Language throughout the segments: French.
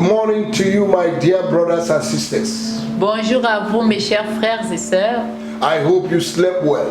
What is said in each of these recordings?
morning to you, my dear brothers and sisters. Bonjour à vous, mes chers frères et sœurs. I hope you slept well.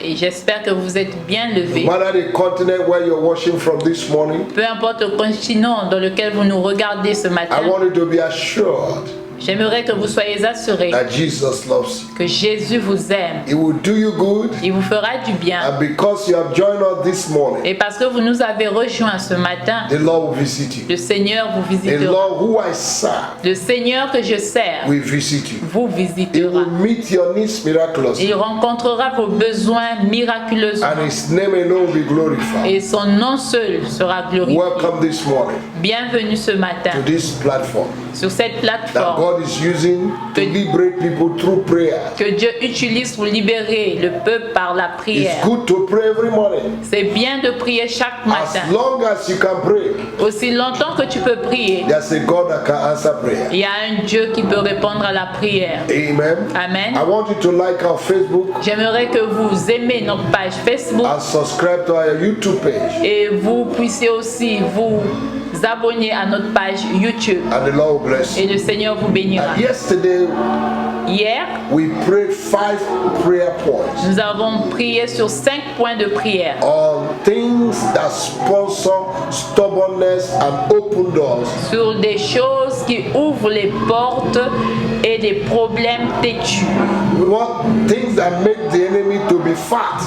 Et j'espère que vous êtes bien levés. No matter the continent where you're watching from this morning, Peu importe le continent dans lequel vous nous regardez ce matin, I want you to be assured j'aimerais que vous soyez assurés that Jesus loves you. que Jésus vous aime. He will do you good, Il vous fera du bien. and because you have joined us this morning, Et parce que vous nous avez rejoints ce matin, the Lord will visit you. le Seigneur vous The visitera. Lord who I serve Le Seigneur que je sers will visit you. vous He visitera. will meet your needs miraculously, Il rencontrera vos besoins miraculeusement. and His name alone will be glorified. Et son nom seul sera glorifié. Welcome this morning Bienvenue ce matin to this platform sur cette that plateforme God is using to liberate people through prayer. que Dieu utilise pour libérer le peuple par la It's prière. good to pray every morning. C'est bien de prier chaque matin. As long as you can pray, Aussi longtemps que tu peux prier, there's a God that can answer prayer. il y a un Dieu qui peut répondre à la prière. Amen. Amen. I want you to like our Facebook J'aimerais que vous aimez notre page Facebook and subscribe to our YouTube page. et vous puissiez aussi vous abonner à notre page YouTube. And the Lord will bless Et you. le Seigneur vous bénira. Yesterday, Hier, we prayed 5 prayer points nous avons prié sur 5 points de prière. on things that sponsor stubbornness and open doors Sur des choses qui ouvrent les portes et des problèmes têtus. We want things that make the enemy to be fat,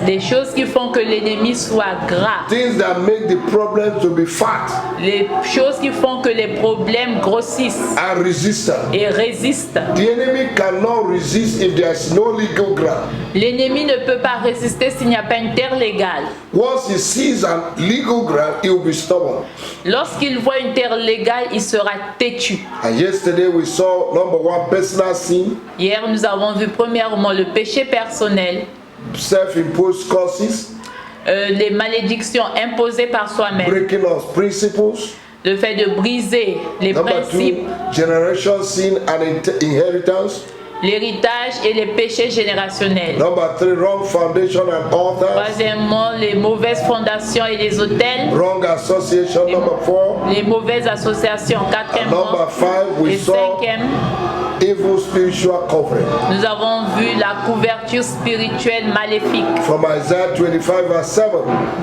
Des choses qui font que l'ennemi soit gras. things that make the problems to be fat Les choses qui font que les problèmes grossissent and resistant. et résistent. The enemy cannot resist if there is no legal ground. L'ennemi ne peut pas résister s'il n'y a pas une terre légale. Once he sees a legal ground, he will be stubborn. Lorsqu'il voit une terre légale, il sera têtu. And yesterday we saw number 1, personal sin, Hier, nous avons vu premièrement le péché personnel, self-imposed curses, les malédictions imposées par soi-même, breaking of principles. le fait de briser les Number 2, principes, generation sin and inheritance. l'héritage et les péchés générationnels. Number 3, wrong foundation and altars. Troisièmement, les mauvaises fondations et les hôtels, Wrong association. Number 4. les mauvaises associations. And Quatrièmement, number 5, we et saw cinquième, evil spiritual covering. nous avons vu la couverture spirituelle maléfique From Isaiah 25 verse 7.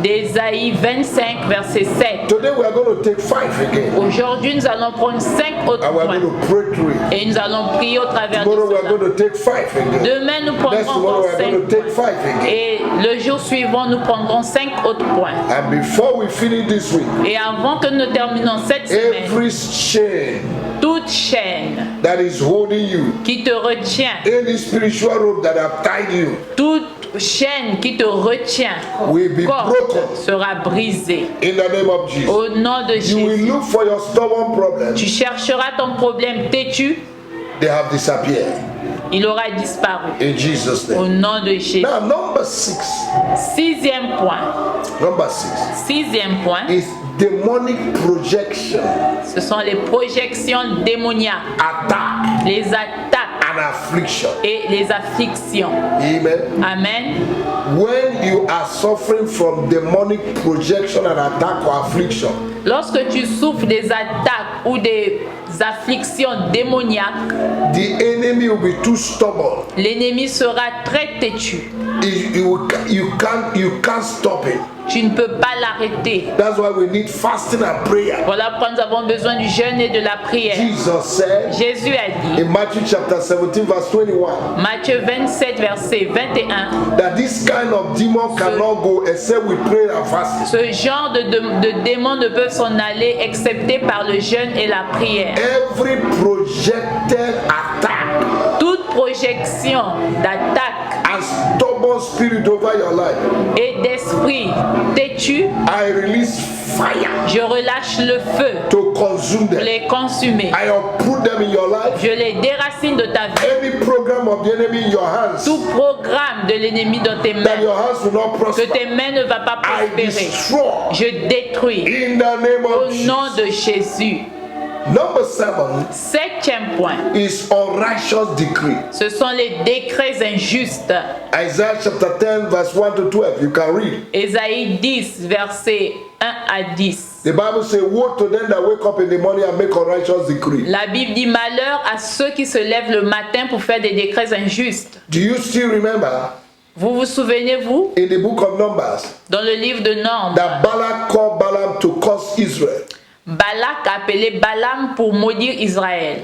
d'Ésaïe 25, verset 7. Today we are going to take 5 again. Aujourd'hui, nous allons prendre 5 autres And we are points going to pray through it. et nous allons prier au travers de Tomorrow we are cela. going to take 5 again. Demain, nous Next prendrons tomorrow encore we are 5 going to take 5 points. again. Et le jour suivant, nous prendrons 5 autres points. And before we finish this week, Et avant que nous terminons cette semaine, every chain toute chaîne that is holding you, qui te retient, any spiritual rope that have tied you, toute chaîne qui te retient, will be corde broken sera brisée. in the name of Jesus. Au nom de You will Jésus, look for your stubborn problem. tu chercheras ton problème têtu, They have disappeared il aura disparu. in Jesus' Au name. nom de Jésus. Now number 6. Sixième point. Number 6 Sixième point, is demonic projection, ce sont les projections démoniaques, attack, les attaques and affliction. et les afflictions. Amen. Amen. When you are suffering from demonic projection and attack or affliction, Lorsque tu souffres des attaques ou des afflictions démoniaques, the enemy will be too stubborn. l'ennemi sera très têtu. You can't stop it. Tu ne peux pas l'arrêter. That's why we need fasting and prayer. Voilà pourquoi nous avons besoin du jeûne et de la prière. Jesus said Jésus a dit, in Matthew chapter 17 verse 21 Matthieu 27, verset 21, that this kind of demon cannot go except with prayer and fasting. ce genre de démons ne peuvent s'en aller excepté par le jeûne et la prière. Every projected attack Toute projection d'attaque and stubborn spirit over your life, et d'esprit têtu, I release fire je relâche le feu to consume pour them. les consumer. I uproot them in your life. Je les déracine de ta vie. Any program of the enemy in your hands, Tout programme de l'ennemi dans tes that mains, your hands will not que prosper, tes mains ne vont pas I prospérer, destroy je détruis in the name au of nom Jesus. de Jésus. Number 7 Septième point, is unrighteous decree. ce sont les décrets injustes. Isaiah chapter 10 verse 1 to 12. You can read. Ésaïe 10, versets 1 à 10. The Bible says, woe to them that wake up in the morning and make unrighteous decree. La Bible dit malheur à ceux qui se lèvent le matin pour faire des décrets injustes. Do you still remember Vous vous souvenez-vous, in the book of Numbers dans le livre de Nombres, that Balak called Balaam to curse Israel? Balak a appelé Balaam pour maudire Israël.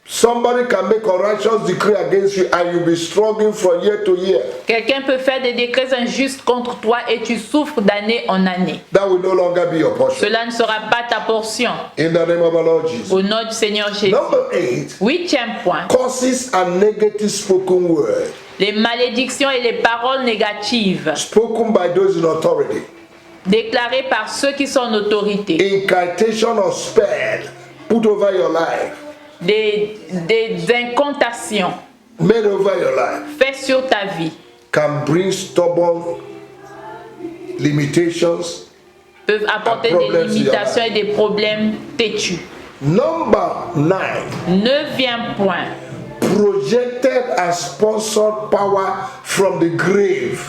Somebody can make unrighteous decree against you and you'll be struggling from year to year. Quelqu'un peut faire des décrets injustes contre toi et tu souffres d'année en année. That will no longer be your portion. Cela ne sera pas ta portion. In the name of our Lord Jesus. Au nom du Seigneur Jésus. Number 8, Huitième point. curses and negative spoken word Les malédictions et les paroles négatives spoken by those in authority. déclarées par ceux qui sont en autorité. Incantation or spell put over your life, Des incantations made over your life, faites sur ta vie can bring stubborn limitations. peuvent apporter des limitations et des problèmes têtus. Number 9, Neuvième point. projected and sponsored power from the grave.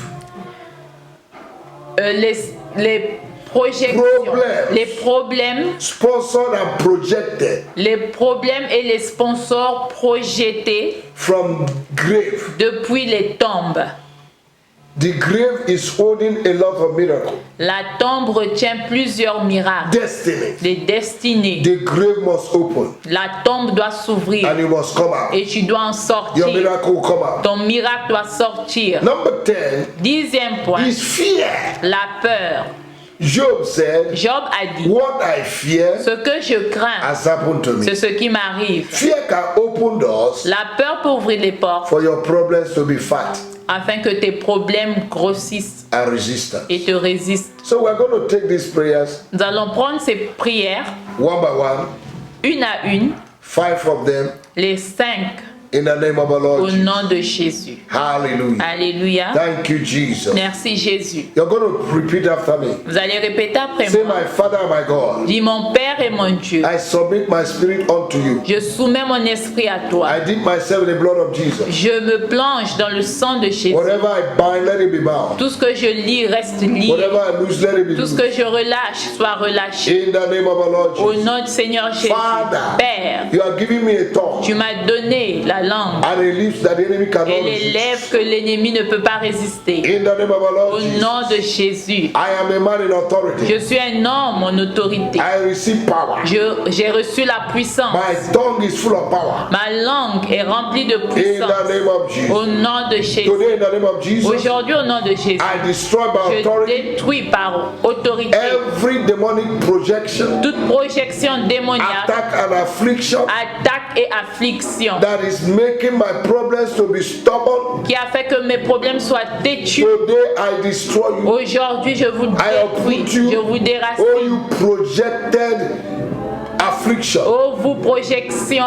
Les projections, Problèmes. les problèmes, Sponsored and projected les problèmes et les sponsors projetés from grave. depuis les tombes. The grave is holding a lot of miracles. La tombe retient plusieurs miracles, Destiny. des destinées. The grave must open La tombe doit s'ouvrir and it must come out. et tu dois en Your sortir. miracle will come out. Ton miracle doit sortir. Number 10 Dixième point, is fear. la peur. Job said, Job a dit, what I fear ce que je crains, has happened to me. c'est ce qui m'arrive. Fear can open doors La peur peut ouvrir les portes for your problems to be fat afin que tes problèmes grossissent and resistant. et te résistent. So we're going to take these prayers Nous allons prendre ces prières one by one, une à une, 5 of them, les 5 in the name of our au Lord Jesus. nom de Jésus. Hallelujah. Alléluia. Thank you, Jesus. Merci Jésus. You're going to repeat after me. Vous allez répéter après Say, moi. my Father and my God, Dis mon Père et mon Dieu, I submit my spirit unto you. je soumets mon esprit à toi. I dip myself in the blood of Jesus. Je me plonge dans le sang de Jésus. Whatever I bind, let it be bound. Tout ce que je lis reste lié. Whatever I loose, let it be Tout ce loose. que je relâche soit relâché. In the name of our Lord Au Jesus. nom du Seigneur Jésus. Father, Père, you are giving me a tongue tu m'as donné la langue and a lips that the enemy et cannot les resist. lèvres que l'ennemi ne peut pas résister. In the name of our Au Lord Jesus. nom de Jésus. I am a man in authority. Je suis un homme en autorité. I receive power. J'ai reçu la puissance. My tongue is full of power. Ma langue est remplie de In puissance. the name of Au Jesus. nom de Jésus. Today, in the name of Jesus, Aujourd'hui, au nom de Jésus, I destroy by je authority détruis par autorité every demonic projection, toute projection démoniaque, attack, and affliction attaque et affliction that is making my problems to be stubborn. qui a fait que mes problèmes soient têtus. Today, I destroy you. Aujourd'hui, je vous I détruis, uproot you. je vous Oh, déracine. you projected affliction Oh, vous projection,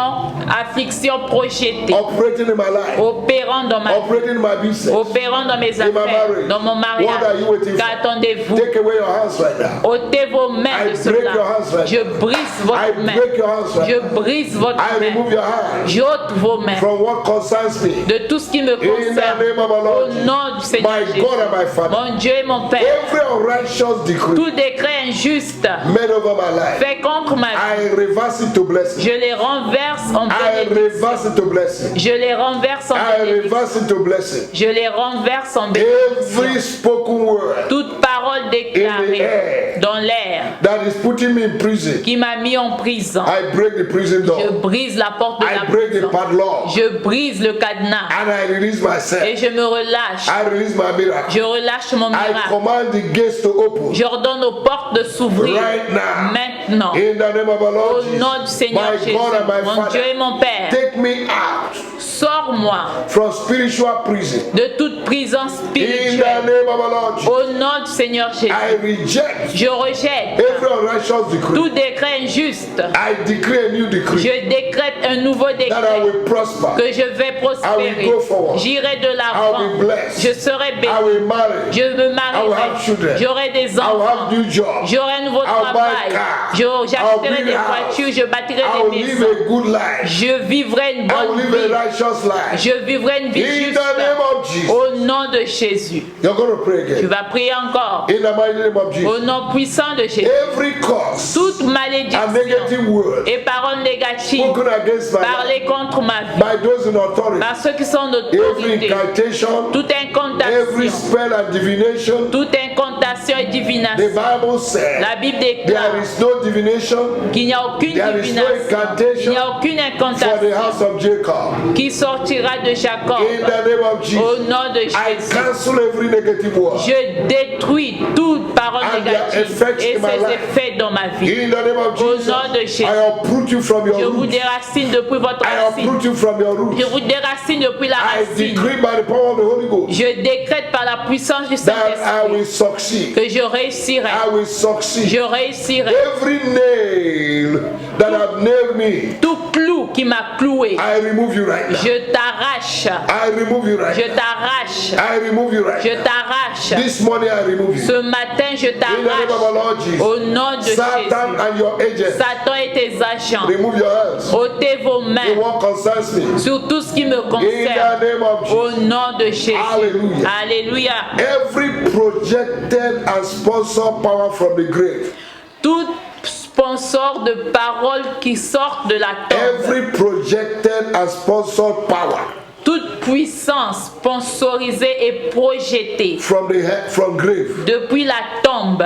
affliction projetée, operating in my life, opérant dans ma vie, operating in my business. opérant dans mes In my affaires, marriage. dans mon What are you mariage. waiting for? Qu'attendez-vous? Take away your hands right now. Ôtez vos mains I de break your cela. hands right Je brise I votre main. break your hands right Je now. brise votre I remove main. your hands J'ôte vos mains from what concerns me. de tout ce qui me In the concerne. name of our Au Lord Jesus. nom du Seigneur My Jésus. God and my Father. Mon Dieu et mon Père, Every unrighteous decree tout décret injuste made over my life, fait contre ma vie, I reverse it to blessing. je les renverse en I bénédiction. reverse it to blessing. Je les renverse en I bénédiction. reverse it to blessing. Je les renverse en Every bénédiction. spoken word Toute parole in the déclarée air dans l'air that is putting me in prison, qui m'a mis en prison, I break the prison je door. brise la porte de I la break the prison. padlock Je brise le cadenas and I release et myself. je me relâche. I release my miracle. Je relâche mon I miracle. command the gates to open J'ordonne aux portes de s'ouvrir right now. maintenant. In the name of our Lord Au Jesus. nom du Seigneur My Jésus, God and my mon Dieu et Father, mon Père, take me out sors-moi from spiritual prison. de toute prison In the spirituelle. name of our Lord Jesus. Au nom du Seigneur Jésus, I reject je rejette every unrighteous decree. tout décret injuste. I decree a new decree Je décrète un nouveau that I décret will prosper. que je vais prospérer. I will go forward. J'irai de I will l'avant. be blessed. Je serai I béni. will marry. Je me I will marierai. have children. J'aurai des I will enfants. have new jobs. J'aurai un nouveau I will buy travail. car. J'achèterai build des a house. voitures. Je bâtirai I will des live maisons. a good life. Je vivrai une I will bonne live a vie. righteous life. Je vivrai une vie In juste. the name of Jesus. Au Au nom de Jésus. You're going to pray Tu again. vas prier encore. In the mighty name of Au Jesus. nom puissant de Jésus. Every curse Toute and malédiction negative word et paroles négatives spoken against my life parlées contre ma vie by those in authority, par ceux qui sont en every autorité, incantation, toute every incantation, spell and divination, toute incantation et the divination. Bible says La Bible there déclare is no divination qu'il n'y a aucune there is no divination, il incantation n'y a aucune for the incantation house of Jacob. qui sortira de Jacob. In the name of Au Jesus, nom de I Jésus, cancel every negative word. je détruis toute parole And their négative effects et in my ses life. effets dans ma vie. In the name of Au Jesus, nom de Jésus, I uproot you from je your vous roots. déracine depuis votre I racine. uproot you from your Je roots. vous déracine depuis la I racine. decree by the power of the Holy Ghost Je décrète par la puissance du that I Saint-Esprit will succeed. que je réussirai. I will succeed. Je réussirai. Every nail that have nailed me, Tout clou qui m'a cloué, I remove you right now. je t'arrache. I remove you right Je now. t'arrache. I remove you right Je now. t'arrache. This morning I remove you. Ce matin, je In the name of our Lord t'arrache. Au Jesus, nom de Satan Jésus. and your agents, Satan et tes agents, remove your hands. ôtez vos The mains one concerns me. sur tout ce qui me In concerne. the name of Au Jesus. nom de Jésus. Alléluia. Alléluia. Every projected and sponsored power from the grave. Tout sponsor de paroles qui sortent de la tombe. Every projected and sponsored power Toute puissance sponsorisée et projetée from the head, from grave, depuis la tombe,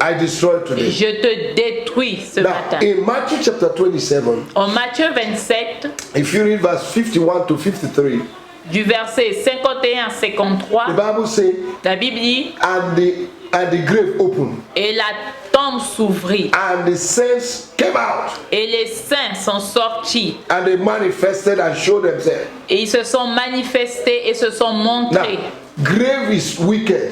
I destroy today. je te détruis ce Now, matin. in Matthew chapter 27, En Matthieu 27, if you read verse 51 to 53, du verset 51 à the 53, Bible says, la Bible dit, and the grave opened, et la tombe s'ouvrit, and the saints came out, et les saints sont sortis, and they manifested and showed themselves. et ils se sont manifestés et se sont Now, montrés. grave is wicked.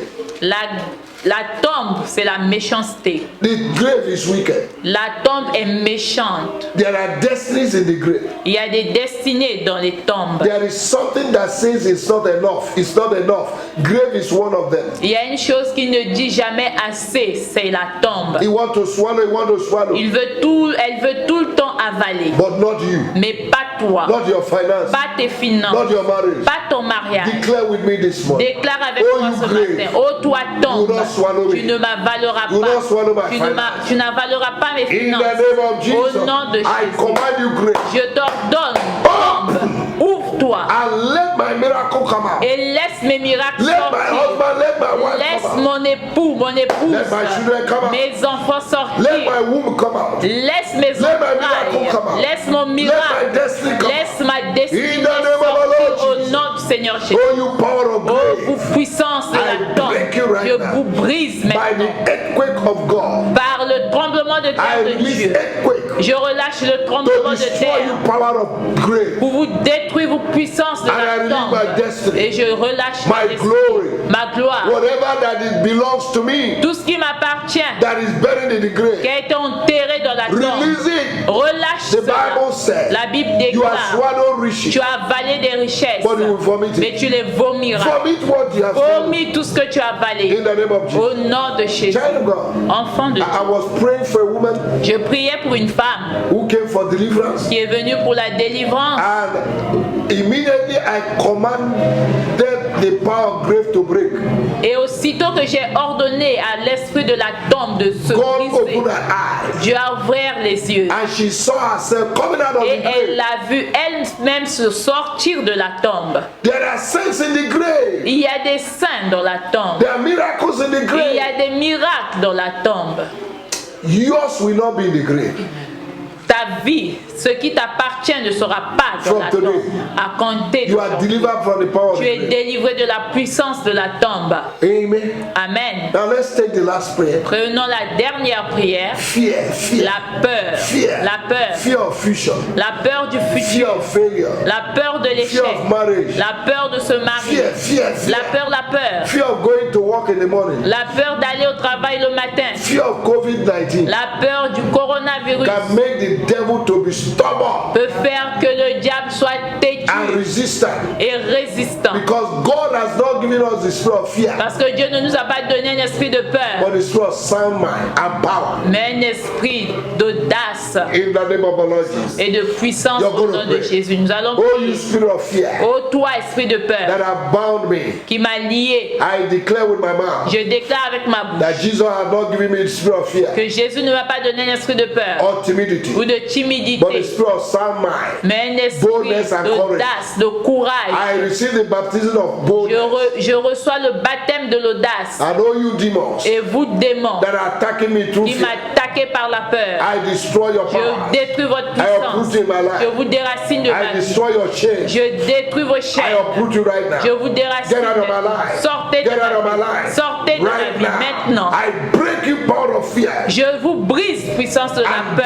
La tombe, c'est la méchanceté. The grave is wicked. La tombe est méchante. There are destinies in the grave. Il y a des destinées dans les tombes. There is something that says it's not enough. It's not enough. Grave is one of them. Il y a une chose qui ne dit jamais assez, c'est la tombe. He want to swallow, he want to swallow. Elle veut tout le temps avaler, But not you. mais pas toi, Not your finance. pas tes finances, Not your marriage. pas ton mariage. Declare with me this morning. Déclare avec Oh, moi you ce grave. matin, oh toi tombe, You will not swallow me. tu ne m'avaleras You will not swallow my pas, finance. tu n'avaleras pas mes In the finances. name of Au Jesus, nom de I Jésus, command you grave. je t'ordonne, Oh! ouvre-toi And let my miracle come out. et laisse mes miracles Let my sortir. husband, let my wife Laisse come out. mon époux, mon épouse, Let my children come out. mes enfants Let sortir. my womb come out. Laisse mes Let my miracle come entrailles, out. laisse mon Let my miracle, destiny come out. laisse ma destinée In the name of our Lord sortir au Jesus. nom du Seigneur Jésus. Oh, you power of Oh, grave. vous puissance de I la tombe, break you right je now. vous brise By maintenant the earthquake of God, par le tremblement de I terre de release Dieu. earthquake Je relâche le to tremblement de destroy terre you, power of grave. pour vous détruire vos puissances de And I la release tombe. my destiny, Et je relâche ma my destinée, glory, ma gloire, whatever that it belongs to me, tout ce qui m'appartient, that is buried in the qui grave. a été enterré dans la tombe. Release it. Relâche The cela. Bible says La Bible you have déclare, swallowed riches, tu as avalé des richesses, but you will vomit mais it. tu les vomiras. Vomit what you have swallowed. Vomis tout ce que tu as avalé. In the name of Au Jesus. nom de Jésus. Child of God, Enfant de Dieu. I was praying for a woman Je priais pour une femme who came for deliverance, qui est venue pour la délivrance. and immediately I commanded the power of grave to break. Et aussitôt que j'ai ordonné à l'esprit de la tombe de se God briser, opened her eyes, Dieu a ouvert les yeux. and she saw herself coming out of Et the elle grave. l'a vue elle-même se sortir de la tombe. There are saints in the grave. Il y a des saints dans la tombe. There are miracles in the Il y grave. a des miracles dans la tombe. Yours will not be in the grave. Ta vie, ce qui t'appartient ne sera pas dans From la today, tombe. À compter de You are aujourd'hui, delivered from the power of tu the es grave. délivré de la puissance de la tombe. Amen. Amen. Now let's take the last prayer. Prenons la dernière prière. Fear, fear, La peur. fear, La peur. fear of future, La peur du futur. fear of failure, La peur de fear l'échec. of marriage, La peur de se marier. fear, fear, La peur. fear of going to work in the morning, La peur d'aller au travail le matin. fear of COVID-19 La peur du coronavirus can make the devil to be stubborn peut faire que le diable soit têtu and and resistant. et résistant. Because God has not given us the spirit of fear, Parce que Dieu ne nous a pas donné un esprit de peur, but the spirit of sound mind and power. mais un esprit d'audace In the name of the Lord Jesus. et de puissance You're au gonna nom de pray. Jésus. Nous allons Oh, you prier. spirit of fear Ô toi, esprit de peur, that have bound me, qui m'a lié, I declare with my mouth je déclare avec ma bouche that Jesus has not given me the spirit of fear que Jésus ne m'a pas donné un esprit de peur or timidity, ou de but the timidité, spirit of sound mind. mais un esprit Boldness and d'audace, de courage. I receive the baptism of boldness. Je reçois le baptême de l'audace. And all you demons Et vous, démons, that are attacking me through qui fear, m'attaquez par la peur, I destroy your power. je détruis votre I uproot puissance. in my Je life. vous déracine de ma I vie. destroy your chains. Je détruis vos I chaînes. uproot you right now. Je vous déracine. Get out of my life. Sortez de Get out of my ma vie. life. Sortez de ma Right vie maintenant. now. I break you power of fear Je vous brise, puissance de la And peur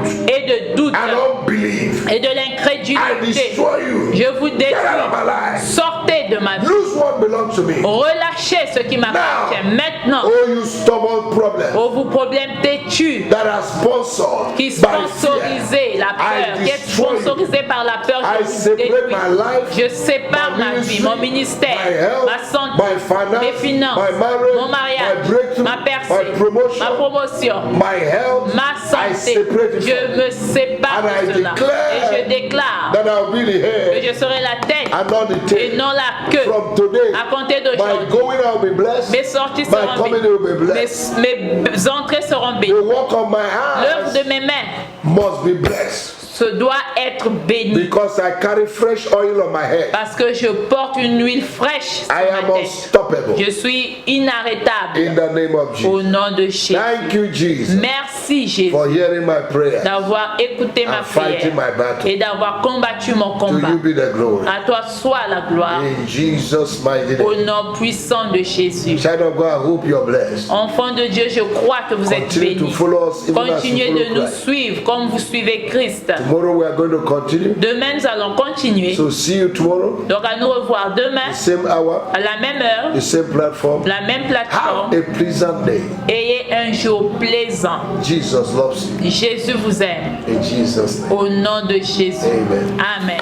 doubt. et de doute and unbelief. et de I l'incrédulité. destroy you. Je vous Get out of my détruis. life. Sortez de ma vie. Lose what belongs to me. Relâchez ce qui m'appartient. Maintenant, Oh, you stubborn problem oh, vos problèmes têtus that are sponsored qui by fear. sponsorisez la peur, qui est destroy you. sponsorisé par la peur, I je vous separate détruis. my life, Je sépare my ma vie, ministry, mon ministère, my health, ma santé, my finance, mes finances, my marriage, mon mariage, my breakthrough, ma percée, my promotion, ma promotion, my health. ma I santé. separate it Je from me sépare And I de cela. declare Et je déclare that I'll be the que head je serai la tête and not the et tail. non la queue. From today, À compter my d'aujourd'hui, going out will be blessed. mes sorties My seront coming in will be bénies. blessed. Mes entrées seront The bénies. work of my L'œuvre hands de mes mains must be blessed se doit être bénie. because I carry fresh oil on my head. Parce que je porte une huile fraîche sur I am ma tête. unstoppable Je suis inarrêtable in the name of au Jesus. nom de Jésus. Thank you, Jesus, Merci Jésus for hearing my prayer d'avoir écouté ma and fighting prière my battle. et d'avoir combattu mon To combat. you be the glory. À toi soit la gloire In Jesus' mighty au name. nom puissant de Jésus. Child of God, I hope you're blessed. Enfants de Dieu, je crois que vous êtes Continue to bénis. follow us even as Continuez you de follow nous Christ. suivre comme vous suivez Christ. Tomorrow we are going to continue. Demain, nous allons continuer. So see you tomorrow, Donc, à nous revoir demain, same hour, à la même heure, the same platform. la même Have plateforme. a pleasant day. Ayez un jour plaisant. Jesus loves you. Jésus vous aime. In Jesus' name. Au nom de Jésus. Amen. Amen.